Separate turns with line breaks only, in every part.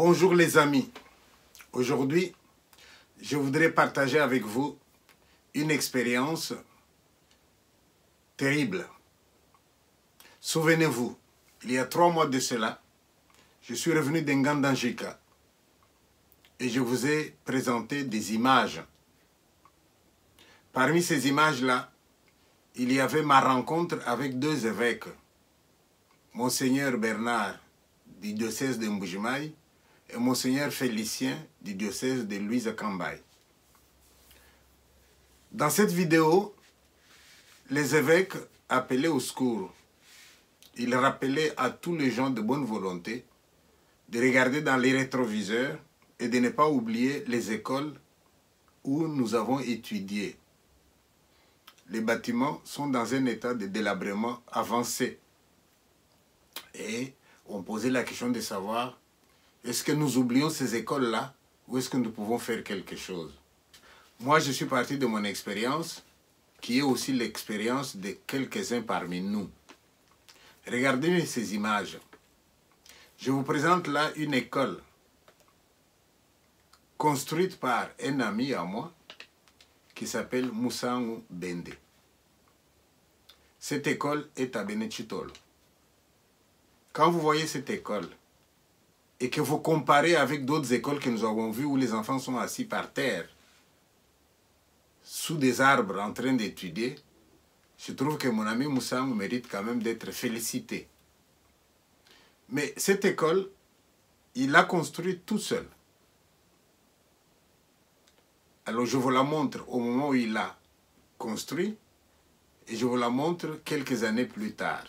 Bonjour les amis. Aujourd'hui, je voudrais partager avec vous une expérience terrible. Souvenez-vous, il y a 3 mois de cela, je suis revenu d'Ngandanjika et je vous ai présenté des images. Parmi ces images-là, il y avait ma rencontre avec 2 évêques, Monseigneur Bernard du diocèse de Mbujimaï et Monseigneur Félicien du diocèse de Louise-Cambay. Dans cette vidéo, les évêques appelaient au secours. Ils rappelaient à tous les gens de bonne volonté de regarder dans les rétroviseurs et de ne pas oublier les écoles où nous avons étudié. Les bâtiments sont dans un état de délabrement avancé. Et on posait la question de savoir, est-ce que nous oublions ces écoles-là ou est-ce que nous pouvons faire quelque chose? Moi, je suis parti de mon expérience, qui est aussi l'expérience de quelques-uns parmi nous. Regardez ces images. Je vous présente là une école construite par un ami à moi qui s'appelle Moussangu Bende. Cette école est à Benechitolo. Quand vous voyez cette école et que vous comparez avec d'autres écoles que nous avons vues où les enfants sont assis par terre, sous des arbres en train d'étudier, je trouve que mon ami Moussangu mérite quand même d'être félicité. Mais cette école, il l'a construite tout seul. Alors je vous la montre au moment où il l'a construit et je vous la montre quelques années plus tard.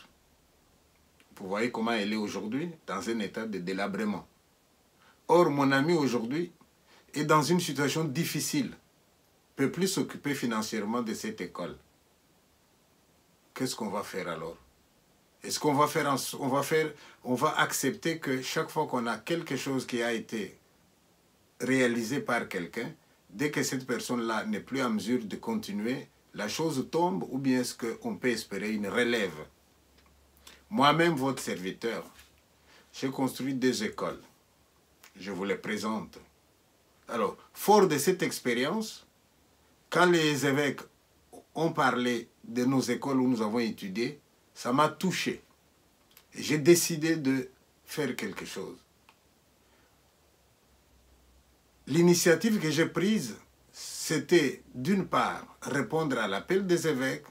Vous voyez comment elle est aujourd'hui dans un état de délabrement. Or, mon ami aujourd'hui est dans une situation difficile, ne peut plus s'occuper financièrement de cette école. Qu'est-ce qu'on va faire alors? Est-ce qu'on va faire, on va accepter que chaque fois qu'on a quelque chose qui a été réalisé par quelqu'un, dès que cette personne-là n'est plus en mesure de continuer, la chose tombe ou bien est-ce qu'on peut espérer une relève? Moi-même, votre serviteur, j'ai construit 2 écoles. Je vous les présente. Alors, fort de cette expérience, quand les évêques ont parlé de nos écoles où nous avons étudié, ça m'a touché. J'ai décidé de faire quelque chose. L'initiative que j'ai prise, c'était d'une part répondre à l'appel des évêques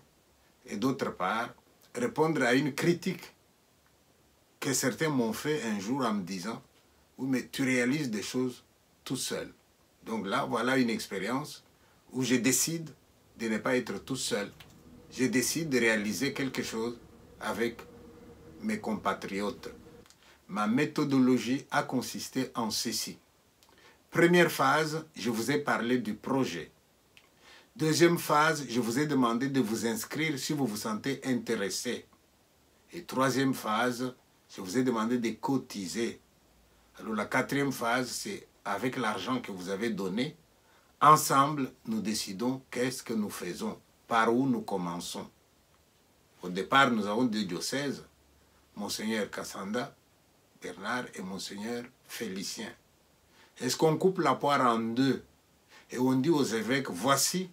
et d'autre part répondre à une critique que certains m'ont fait un jour en me disant « Oui, mais tu réalises des choses tout seul. » Donc là, voilà une expérience où je décide de ne pas être tout seul. Je décide de réaliser quelque chose avec mes compatriotes. Ma méthodologie a consisté en ceci. Première phase, je vous ai parlé du projet. Deuxième phase, je vous ai demandé de vous inscrire si vous vous sentez intéressé. Et troisième phase, je vous ai demandé de cotiser. Alors la 4e phase, c'est avec l'argent que vous avez donné, ensemble, nous décidons qu'est-ce que nous faisons, par où nous commençons. Au départ, nous avons 2 diocèses, Monseigneur Kassanda, Bernard et Monseigneur Félicien. Est-ce qu'on coupe la poire en 2 et on dit aux évêques, voici,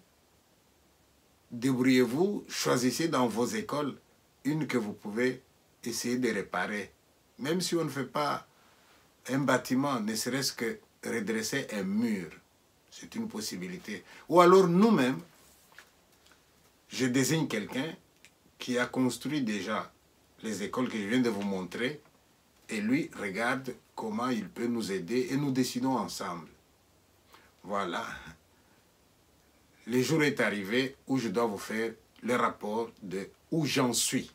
débrouillez-vous, choisissez dans vos écoles une que vous pouvez essayer de réparer. Même si on ne fait pas un bâtiment, ne serait-ce que redresser un mur, c'est une possibilité. Ou alors nous-mêmes, je désigne quelqu'un qui a construit déjà les écoles que je viens de vous montrer et lui regarde comment il peut nous aider et nous décidons ensemble. Voilà. Le jour est arrivé où je dois vous faire le rapport de où j'en suis.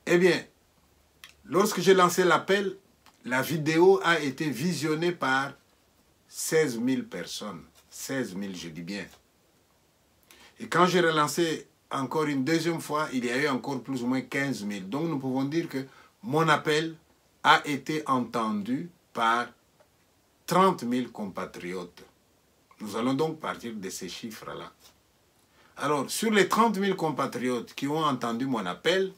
Eh bien, lorsque j'ai lancé l'appel, la vidéo a été visionnée par 16 000 personnes. 16 000, je dis bien. Et quand j'ai relancé encore une 2e fois, il y a eu encore plus ou moins 15 000. Donc nous pouvons dire que mon appel a été entendu par 30 000 compatriotes. Nous allons donc partir de ces chiffres-là. Alors, sur les 30 000 compatriotes qui ont entendu mon appel,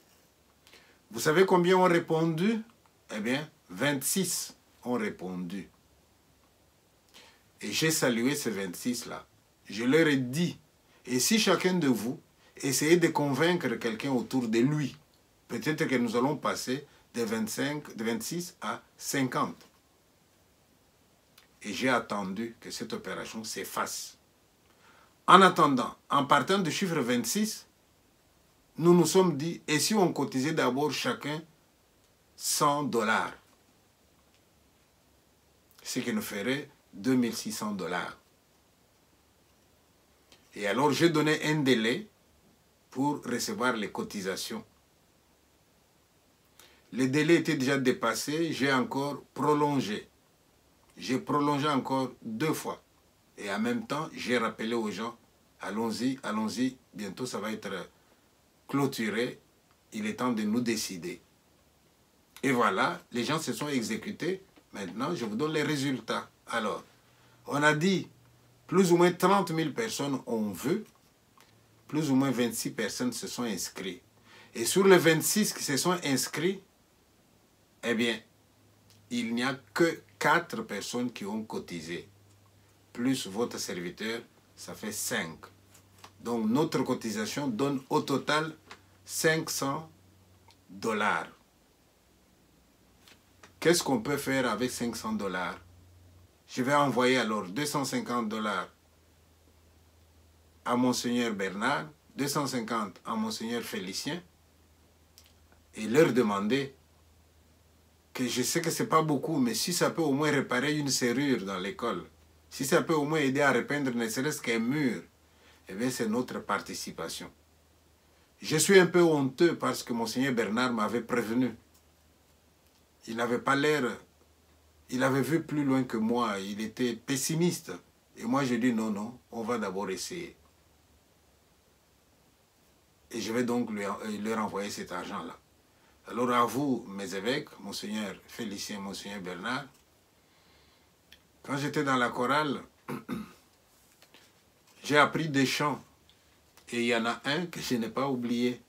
vous savez combien ont répondu? Eh bien, 26 ont répondu. Et j'ai salué ces 26-là. Je leur ai dit, et si chacun de vous essayait de convaincre quelqu'un autour de lui, peut-être que nous allons passer de 26 à 50. Et j'ai attendu que cette opération s'efface. En attendant, en partant du chiffre 26, nous nous sommes dit, et si on cotisait d'abord chacun $100, ce qui nous ferait 2600 $. Et alors, j'ai donné un délai pour recevoir les cotisations. Le délai était déjà dépassé, j'ai encore prolongé. J'ai prolongé encore 2 fois. Et en même temps, j'ai rappelé aux gens, allons-y, allons-y, bientôt ça va être clôturé, il est temps de nous décider. Et voilà, les gens se sont exécutés. Maintenant, je vous donne les résultats. Alors, on a dit, plus ou moins 30 000 personnes ont vu, plus ou moins 26 personnes se sont inscrites. Et sur les 26 qui se sont inscrits, eh bien, il n'y a que 4 personnes qui ont cotisé. Plus votre serviteur, ça fait 5. Donc, notre cotisation donne au total $500. Qu'est-ce qu'on peut faire avec $500? Je vais envoyer alors $250 à Monseigneur Bernard, 250 à Monseigneur Félicien, et leur demander que je sais que ce n'est pas beaucoup, mais si ça peut au moins réparer une serrure dans l'école, si ça peut au moins aider à repeindre ne serait-ce qu'un mur, eh bien c'est notre participation. Je suis un peu honteux parce que Monseigneur Bernard m'avait prévenu. Il n'avait pas l'air, il avait vu plus loin que moi, il était pessimiste. Et moi je dis non, non, on va d'abord essayer. Et je vais donc leur envoyer cet argent-là. Alors à vous, mes évêques, Monseigneur Félicien, Monseigneur Bernard, quand j'étais dans la chorale, j'ai appris des chants. Et il y en a un que je n'ai pas oublié.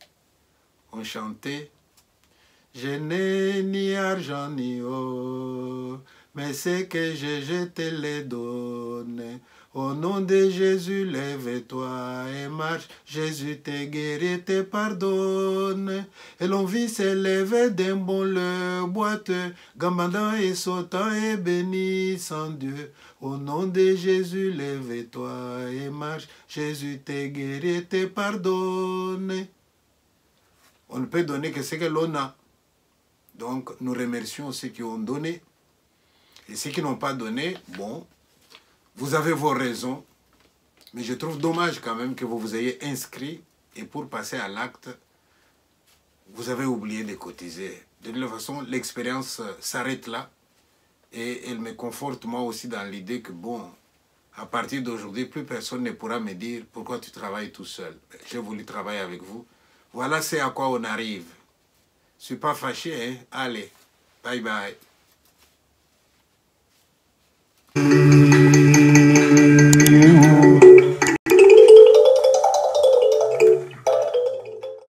On chantait « Je n'ai ni argent ni or, mais ce que j'ai, je te le donne. Au nom de Jésus, lève-toi et marche. Jésus te guérit, te pardonne. » Et l'on vit s'élever d'un bon le boiteux, gambadant et sautant et bénissant Dieu. Au nom de Jésus, lève-toi et marche. Jésus te guérit, te pardonne. On ne peut donner que ce que l'on a. Donc, nous remercions ceux qui ont donné. Et ceux qui n'ont pas donné, bon, vous avez vos raisons. Mais je trouve dommage quand même que vous vous ayez inscrit et pour passer à l'acte, vous avez oublié de cotiser. De toute façon, l'expérience s'arrête là. Et elle me conforte moi aussi dans l'idée que, bon, à partir d'aujourd'hui, plus personne ne pourra me dire pourquoi tu travailles tout seul. J'ai voulu travailler avec vous. Voilà c'est à quoi on arrive. Je ne suis pas fâché, hein? Allez, bye bye.